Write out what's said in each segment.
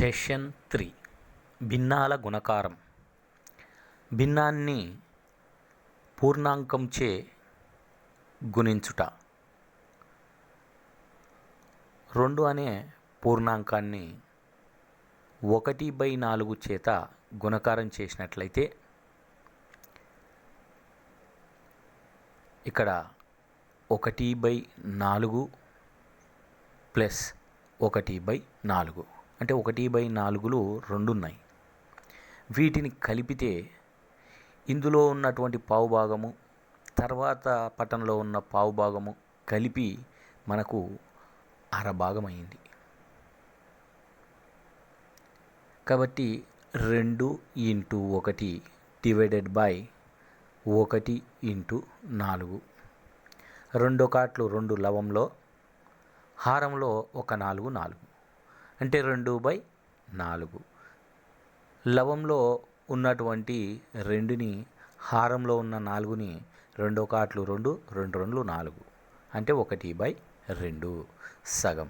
Session 3 భిన్నాల గుణకారం. భిన్నాన్ని పూర్ణాంకంచే గుణించుట. 2 అనే పూర్ణాంకాన్ని 1/4 చేత గుణకారం చేసినట్లయితే ఇక్కడ 1/4 ప్లస్ 1/4 అంటే 1/4లు 2 ఉన్నాయి. వీటిని కలిపితే ఇందులో ఉన్నటువంటి పావుభాగము తర్వాత పటంలో ఉన్న పావుభాగము కలిపి మనకు అరభాగం అయింది. కాబట్టి 2 × 1 డివైడెడ్ బై 1 × 4. 2 కాట్లు 2 లవంలో, హారంలో ఒక 4 4 అంటే 2/4. లవంలో ఉన్నటువంటి 2ని హారంలో ఉన్న 4ని 2 కాట్లు 2 2 2 4 అంటే 1/2 సగం.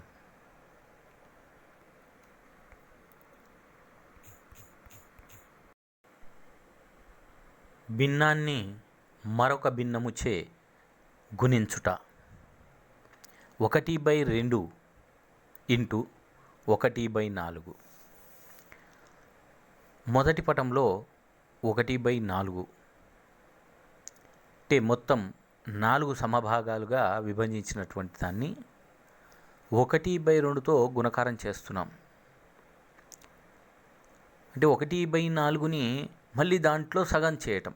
భిన్నాన్ని మరొక భిన్నముచే గుణించుట. 1/2 ఇంటూ 1/4. మొదటి పటంలో 1/4 అంటే మొత్తం 4 సమభాగాలుగా విభజించినటువంటి దాన్ని 1/2తో గుణకారం చేస్తున్నాం. అంటే 1/4ని మళ్ళీ దాంట్లో సగం చేయటం.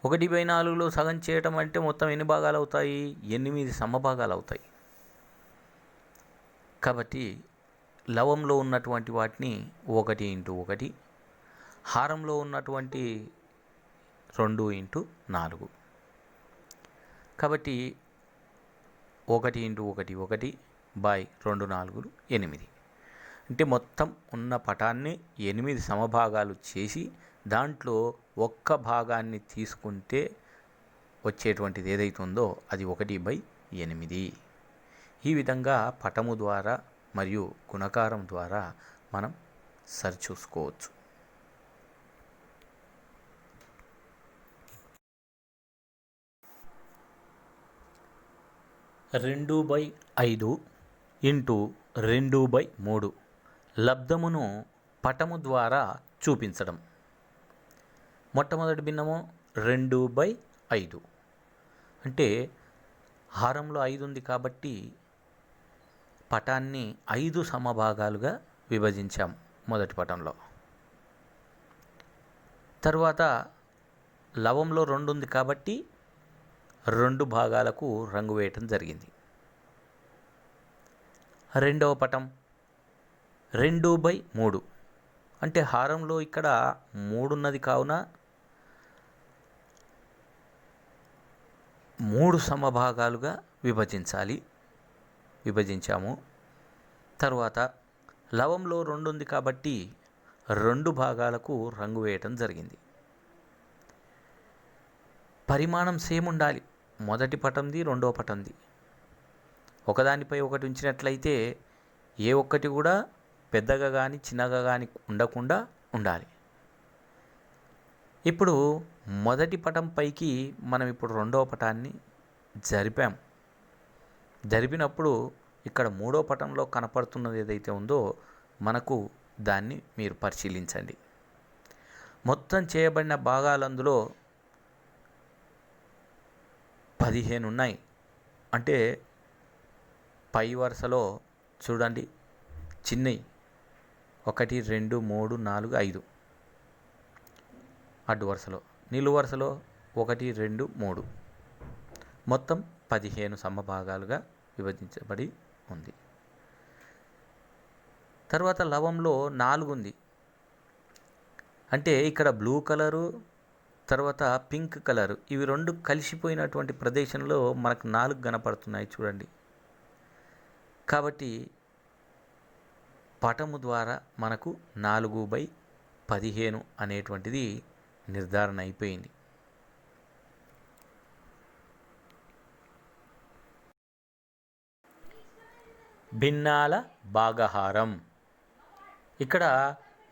1/4లో సగం చేయటం అంటే మొత్తం ఎన్ని భాగాలు అవుతాయి? 8 సమభాగాలు అవుతాయి. కాబట్టి లవంలో ఉన్నటువంటి వాటిని 1 × 1, హారంలో ఉన్నటువంటి 2 × 4. కాబట్టి 1 × 1 1 బై 2 4 8. అంటే మొత్తం ఉన్న పటాన్ని 8 సమభాగాలు చేసి దాంట్లో ఒక్క భాగాన్ని తీసుకుంటే వచ్చేటువంటిది ఏదైతే ఉందో అది 1/8. ఈ విధంగా పటము ద్వారా మరియు గుణకారం ద్వారా మనం సరిచూసుకోవచ్చు. రెండు 2/5 ఇంటూ 2/3 లబ్ధమును పటము ద్వారా చూపించడం. మొట్టమొదటి భిన్నము 2/5 అంటే హారంలో 5 ఉంది కాబట్టి పటాన్ని 5 సమభాగాలుగా విభజించాం మొదటి పటంలో. తర్వాత లవంలో 2 ఉంది కాబట్టి 2 భాగాలకు రంగు వేయటం జరిగింది. రెండవ పటం 2/3 అంటే హారంలో ఇక్కడ 3 ఉన్నది కావున 3 సమభాగాలుగా విభజించాము. తర్వాత లవంలో 2 ఉంది కాబట్టి 2 భాగాలకు రంగు వేయటం జరిగింది. పరిమాణం సేమ్ ఉండాలి. మొదటి పటంది రెండవ పటంది ఒకదానిపై ఒకటి ఉంచినట్లయితే ఏ ఒక్కటి కూడా పెద్దగా కానీ చిన్నగా కానీ ఉండకుండా ఉండాలి. ఇప్పుడు మొదటి పటం పైకి మనం ఇప్పుడు రెండవ పటాన్ని జరిపినప్పుడు ఇక్కడ మూడో పటంలో కనపడుతున్నది ఏదైతే ఉందో మనకు దాన్ని మీరు పరిశీలించండి. మొత్తం చేయబడిన భాగాలందులో 15 ఉన్నాయి. అంటే పై వరుసలో చూడండి చిన్నవి 1 2 3 4 5, అడ్డు వరుసలో నిలువు వరుసలో 1 2 3 మొత్తం 15 సమభాగాలుగా విభజించబడి ఉంది. తర్వాత లవంలో 4 ఉంది. అంటే ఇక్కడ బ్లూ కలరు తర్వాత పింక్ కలరు ఇవి 2 కలిసిపోయినటువంటి ప్రదేశంలో మనకు 4 కనపడుతున్నాయి చూడండి. కాబట్టి పటము ద్వారా మనకు 4/15 అనేటువంటిది నిర్ధారణ అయిపోయింది. భిన్నాల భాగహారం. ఇక్కడ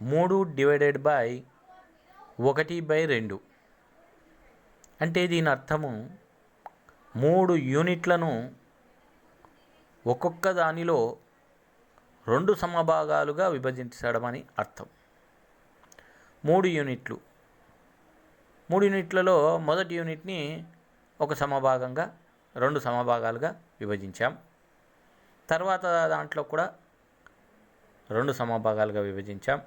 3/1/2 అంటే దీని అర్థము 3 యూనిట్లను ఒక్కొక్క దానిలో 2 సమభాగాలుగా విభజించడం అని అర్థం. 3 యూనిట్లలో మొదటి యూనిట్ని ఒక సమభాగంగా 2 సమభాగాలుగా విభజించాం. తర్వాత దాంట్లో కూడా 2 సమభాగాలుగా విభజించాం.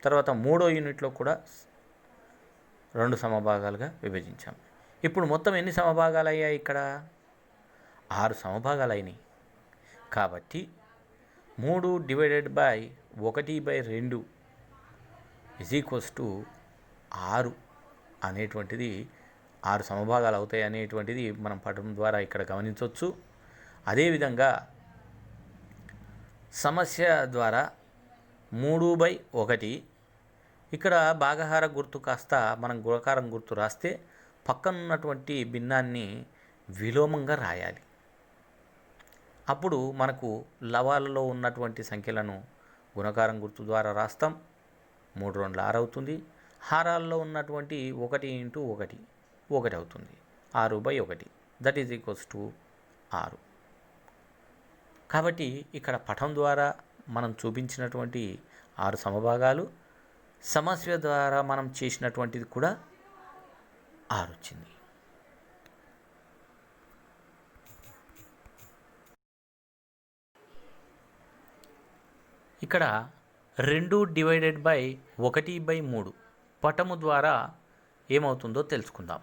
తర్వాత 3వ యూనిట్లో కూడా 2 సమభాగాలుగా విభజించాం. ఇప్పుడు మొత్తం ఎన్ని సమభాగాలు అయ్యాయి? ఇక్కడ 6 సమభాగాలు అయినాయి. కాబట్టి 3/1/2 6 అనేటువంటిది 6 సమభాగాలు అవుతాయి అనేటువంటిది మనం పటం ద్వారా ఇక్కడ గమనించవచ్చు. అదేవిధంగా సమస్య ద్వారా 3/1 ఇక్కడ భాగహార గుర్తు కాస్త మనం గుణకారం గుర్తు రాస్తే పక్కన ఉన్నటువంటి భిన్నాన్ని విలోమంగా రాయాలి. అప్పుడు మనకు లవాలలో ఉన్నటువంటి సంఖ్యలను గుణకారం గుర్తు ద్వారా రాస్తాం. 3 2 6 అవుతుంది. హారాల్లో ఉన్నటువంటి 1 × 1 1 అవుతుంది. 6/1 దట్ ఈజ్ ఈక్వల్స్ టు 6. కాబట్టి ఇక్కడ పటం ద్వారా మనం చూపించినటువంటి 6 సమభాగాలు, సమస్య ద్వారా మనం చేసినటువంటిది కూడా 6 వచ్చింది. ఇక్కడ 2/1/3 పటము ద్వారా ఏమవుతుందో తెలుసుకుందాం.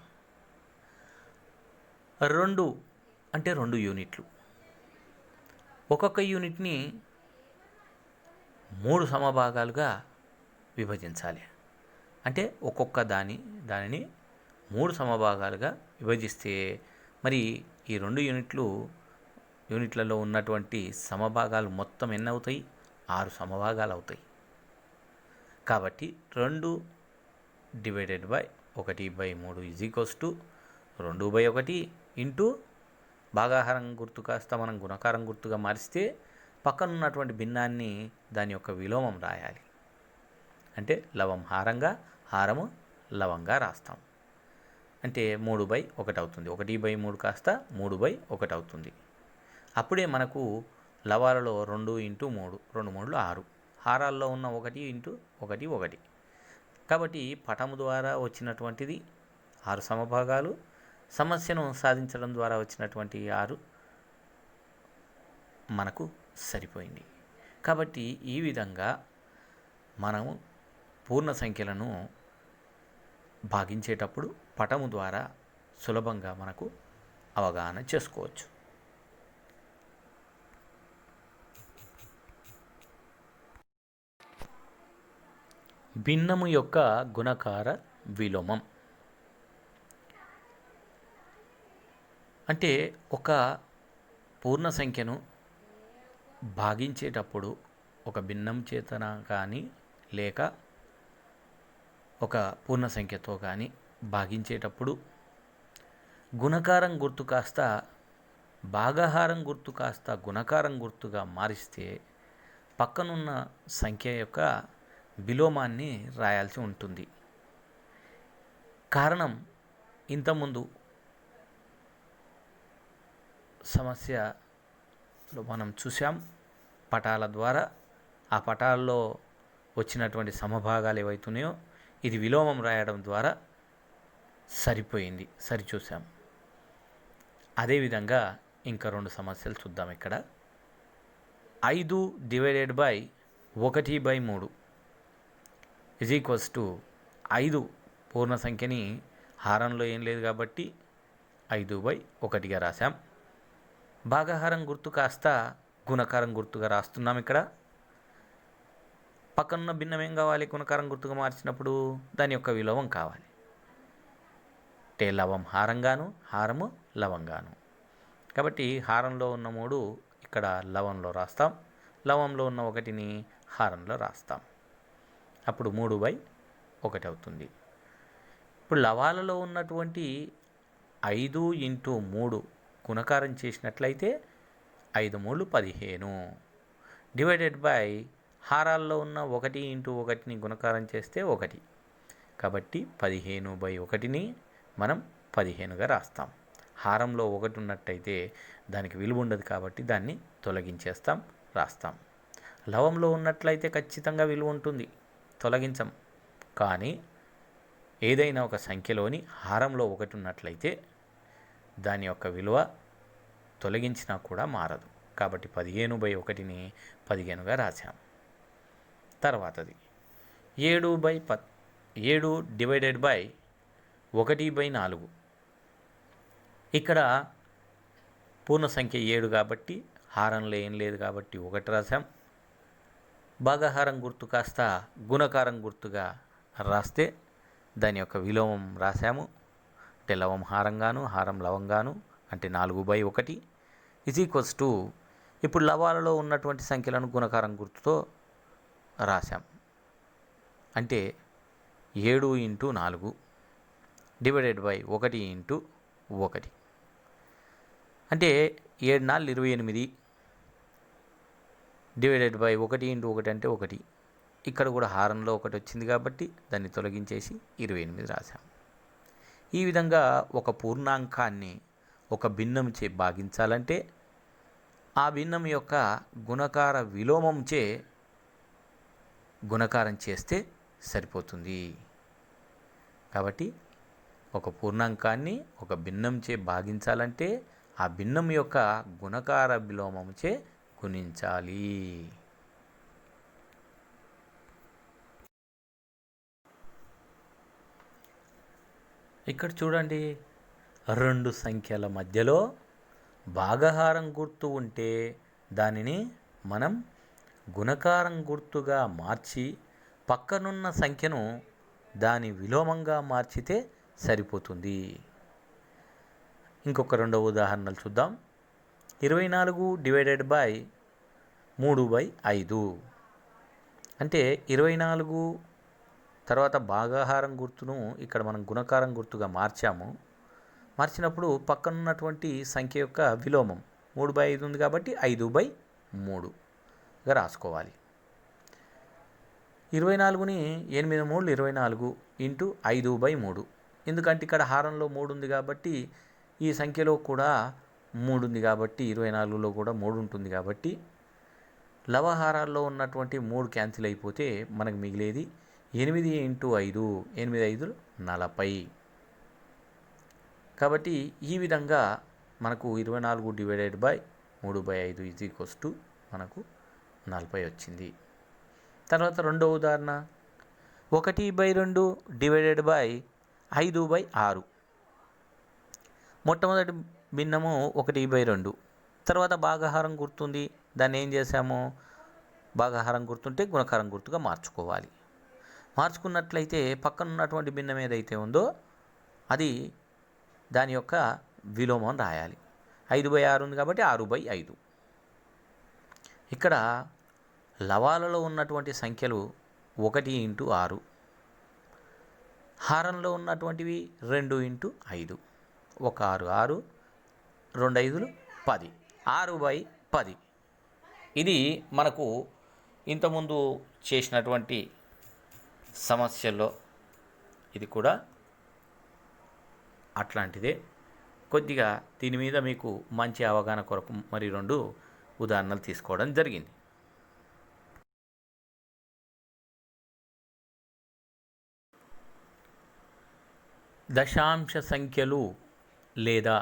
2 అంటే 2 యూనిట్లు. ఒక్కొక్క యూనిట్ని 3 సమభాగాలుగా విభజించాలి. అంటే ఒక్కొక్క దానిని 3 సమభాగాలుగా విభజిస్తే మరి ఈ 2 యూనిట్లలో ఉన్నటువంటి సమభాగాలు మొత్తం ఎన్ని అవుతాయి? 6 సమభాగాలు అవుతాయి. కాబట్టి 2/1/3 ఈజ్ ఈక్వల్స్ టు 2/1 ఇంటూ భాగాహారం గుర్తు కాస్త మనం గుణకారం గుర్తుగా మారిస్తే పక్కన ఉన్నటువంటి భిన్నాన్ని దాని యొక్క విలోమం రాయాలి. అంటే లవం హారంగా, హారము లవంగా రాస్తాం. అంటే 3/1 అవుతుంది. 1/3 కాస్త 3/1 అవుతుంది. అప్పుడే మనకు లవాలలో 2 × 3 2 3 6, హారాల్లో ఉన్న 1 × 1 1. కాబట్టి పటము ద్వారా వచ్చినటువంటిది 6 సమభాగాలు, సమస్యను సాధించడం ద్వారా వచ్చినటువంటి 6 మనకు సరిపోయింది. కాబట్టి ఈ విధంగా మనము పూర్ణ సంఖ్యలను భాగించేటప్పుడు పటము ద్వారా సులభంగా మనకు అవగాహన చేసుకోవచ్చు. భిన్నము యొక్క గుణకార విలోమం అంటే ఒక పూర్ణ సంఖ్యను భాగించేటప్పుడు ఒక భిన్నం చేతన కానీ లేక ఒక పూర్ణ సంఖ్యతో కానీ భాగించేటప్పుడు గుణకారం గుర్తు కాస్త భాగహారం గుర్తు కాస్త గుణకారం గుర్తుగా మారిస్తే పక్కనున్న సంఖ్య యొక్క విలోమాన్ని రాయాల్సి ఉంటుంది. కారణం ఇంతకుముందు సమస్యలో మనం చూసాం, పటాల ద్వారా ఆ పటాల్లో వచ్చినటువంటి సమభాగాలు ఏవైతున్నాయో ఇది విలోమం రాయడం ద్వారా సరిపోయింది, సరిచూసాం. అదేవిధంగా ఇంకా 2 సమస్యలు చూద్దాం. ఇక్కడ 5/1/3 ఈజ్ ఈక్వల్స్ టు 5 పూర్ణ సంఖ్యని హారంలో ఏం లేదు కాబట్టి 5/1గా రాసాం. భాగహారం గుర్తు కాస్త గుణకారం గుర్తుగా రాస్తున్నాం. ఇక్కడ పక్కనున్న భిన్నం ఏం కావాలి? గుణకారం గుర్తుగా మార్చినప్పుడు దాని యొక్క విలోమం కావాలి. అంటే లవం హారంగాను, హారము లవంగాను. కాబట్టి హారంలో ఉన్న 3 ఇక్కడ లవంలో రాస్తాం, లవంలో ఉన్న 1ని హారంలో రాస్తాం. అప్పుడు 3/1 అవుతుంది. ఇప్పుడు లవాలలో ఉన్నటువంటి 5 × 3 గుణకారం చేసినట్లయితే 5 3 15 డివైడెడ్ బై హారాల్లో ఉన్న 1 ఇంటూ 1ని గుణకారం చేస్తే 1. కాబట్టి 15/1ని మనం 15గా రాస్తాం. హారంలో 1 ఉన్నట్టయితే దానికి విలువ ఉండదు కాబట్టి దాన్ని తొలగించేస్తాం, రాస్తాం. లవంలో ఉన్నట్లయితే ఖచ్చితంగా విలువ ఉంటుంది, తొలగించం. కానీ ఏదైనా ఒక సంఖ్యలోని హారంలో 1 ఉన్నట్లయితే దాని యొక్క విలువ తొలగించినా కూడా మారదు. కాబట్టి 15/1ని 15గా రాశాం. తర్వాతది 7/1/4. ఇక్కడ పూర్ణ సంఖ్య 7 కాబట్టి హారంలో ఏం లేదు కాబట్టి 1 రాశాం. భాగాహారం గుర్తు కాస్త గుణకారం గుర్తుగా రాస్తే దాని యొక్క విలోమం రాశాము. అంటే లవం హారంగాను, హారం లవంగాను, అంటే 4/1 = ఇప్పుడు లవాలలో ఉన్నటువంటి సంఖ్యలను గుణకారం గుర్తుతో రాశాం. అంటే 7 × 4 / 1 × 1. అంటే 7 × 4 = 28 / 1 × 1 అంటే 1. ఇక్కడ కూడా హారంలో 1 వచ్చింది కాబట్టి దాన్ని తొలగించేసి 28 రాశాం. ఈ విధంగా ఒక పూర్ణాంకాన్ని ఒక భిన్నంచే భాగించాలంటే ఆ భిన్నం యొక్క గుణకార విలోమంచే గుణకారం చేస్తే సరిపోతుంది. కాబట్టి ఒక పూర్ణాంకాన్ని ఒక భిన్నంచే భాగించాలంటే ఆ భిన్నం యొక్క గుణకార విలోమంచే గుణించాలి. ఇక్కడ చూడండి, 2 సంఖ్యల మధ్యలో భాగహారం గుర్తు ఉంటే దానిని మనం గుణకారం గుర్తుగా మార్చి పక్కనున్న సంఖ్యను దాని విలోమంగా మార్చితే సరిపోతుంది. ఇంకొక 2 ఉదాహరణలు చూద్దాం. 24 / 3/5. అంటే 24 తర్వాత భాగాహారం గుర్తును ఇక్కడ మనం గుణకారం గుర్తుగా మార్చాము. మార్చినప్పుడు పక్కనున్నటువంటి సంఖ్య యొక్క విలోమం 3/5 ఉంది కాబట్టి 5/3గా రాసుకోవాలి. 24ని 8 × 3 = 24 × 5/3. ఎందుకంటే ఇక్కడ హారంలో 3 ఉంది కాబట్టి ఈ సంఖ్యలో కూడా 3 ఉంది కాబట్టి 24లో కూడా 3 ఉంటుంది కాబట్టి లవహారాల్లో ఉన్నటువంటి 3 క్యాన్సిల్ అయిపోతే మనకు మిగిలేది 8 × 5 8 × 5 = 40. కాబట్టి ఈ విధంగా మనకు 24 / 3/5 మనకు 40 వచ్చింది. తర్వాత రెండో ఉదాహరణ 1/2 / 5/6. మొట్టమొదటి భిన్నము 1/2. తర్వాత భాగాహారం గుర్తుంది, దాన్ని ఏం చేసాము, భాగాహారం గుర్తుంటే గుణకారం గుర్తుగా మార్చుకోవాలి. మార్చుకున్నట్లయితే పక్కన ఉన్నటువంటి భిన్నం ఏదైతే ఉందో అది దాని యొక్క విలోమం రాయాలి. 5/6 ఉంది కాబట్టి 6/5. ఇక్కడ లవాలలో ఉన్నటువంటి సంఖ్యలు 1 × 6, హారంలో ఉన్నటువంటివి 2 × 5. 1 6 6, 2 5 10, 6/10. ఇది మనకు ఇంతకుముందు చేసినటువంటి సమస్యల్లో ఇది కూడా అట్లాంటిదే. కొద్దిగా దీని మీద మీకు మంచి అవగాహన కొరకు మరి 2 ఉదాహరణలు తీసుకోవడం జరిగింది. దశాంశ సంఖ్యలు లేదా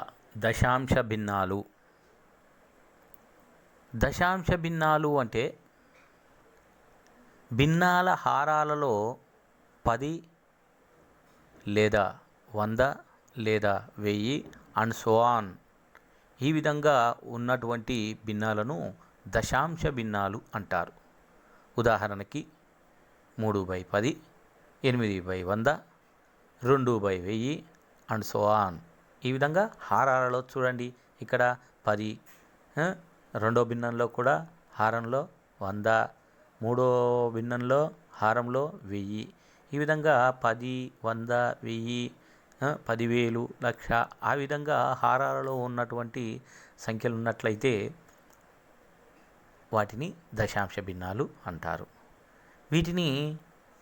దశాంశ భిన్నాలు. దశాంశ భిన్నాలు అంటే భిన్నాల హారాలలో 10 లేదా 100 లేదా 1000 అండ్ సో ఆన్ ఈ విధంగా ఉన్నటువంటి భిన్నాలను దశాంశ భిన్నాలు అంటారు. ఉదాహరణకి 3/10, 8/100, 2/1000 అండ్ సో ఆన్. ఈ విధంగా హారాలలో చూడండి, ఇక్కడ 10, రెండో భిన్నంలో కూడా హారంలో 100, మూడో భిన్నంలో హారంలో 1000. ఈ విధంగా 10, 100, 1000, 10,000, 1,00,000 ఆ విధంగా హారాలలో ఉన్నటువంటి సంఖ్యలు ఉన్నట్లయితే వాటిని దశాంశ భిన్నాలు అంటారు. వీటిని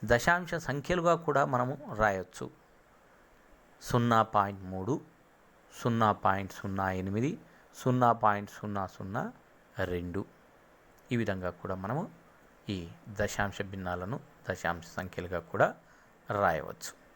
దశాంశ సంఖ్యలుగా కూడా మనము రాయొచ్చు. 0.3, 0.08, 0.002 ఈ విధంగా కూడా మనము ఈ దశాంశ భిన్నాలను దశాంశ సంఖ్యలుగా కూడా రాయవచ్చు.